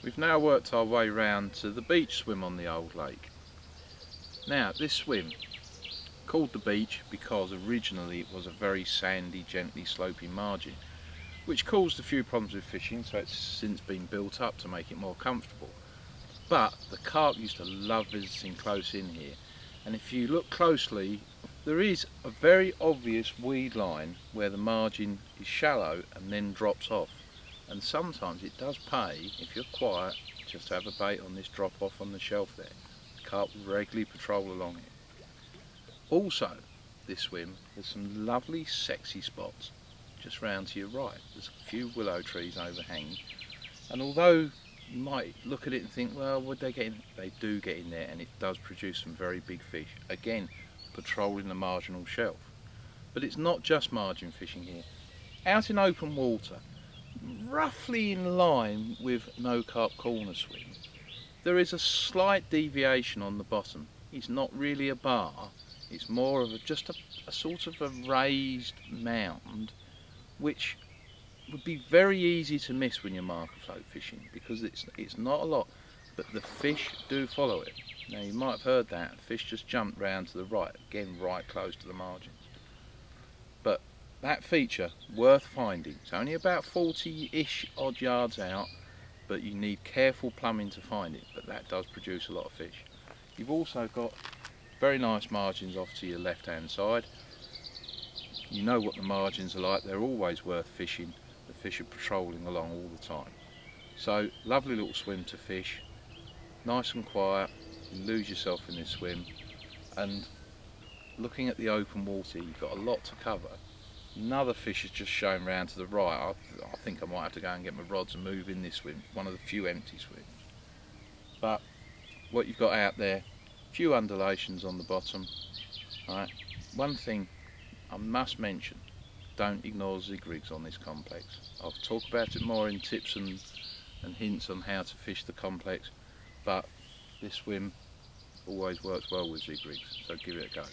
We've now worked our way round to the beach swim on the old lake. Now this swim, called the beach because originally it was a very sandy, gently sloping margin, which caused a few problems with fishing, so it's since been built up to make it more comfortable. But the carp used to love visiting close in here, and if you look closely, there is a very obvious weed line where the margin is shallow and then drops off. And sometimes it does pay, if you're quiet, just to have a bait on this drop off on the shelf there. The carp regularly patrol along it. Also, this swim, there's some lovely sexy spots just round to your right. There's a few willow trees overhanging, and although you might look at it and think, well, would they get in? They do get in there, and it does produce some very big fish. Again, patrolling the marginal shelf. But it's not just margin fishing here. Out in open water, roughly in line with no carp corner swim, there is a slight deviation on the bottom. It's not really a bar, it's more of just a sort of a raised mound, which would be very easy to miss when you're marker float fishing, because it's not a lot, but the fish do follow it. Now you might have heard that, fish just jumped round to the right, again right close to the margins. But that feature, worth finding. It's only about 40-ish odd yards out, but you need careful plumbing to find it, but that does produce a lot of fish. You've also got very nice margins off to your left hand side. You know what the margins are like, they're always worth fishing. The fish are patrolling along all the time. So lovely little swim to fish, nice and quiet, you lose yourself in this swim, and looking at the open water, you've got a lot to cover. Another fish is just showing round to the right. I think I might have to go and get my rods and move in this swim, one of the few empty swims. But what you've got out there, a few undulations on the bottom. Right. One thing I must mention, don't ignore zig rigs on this complex. I'll talk about it more in tips and hints on how to fish the complex, but this swim always works well with zig rigs, so give it a go.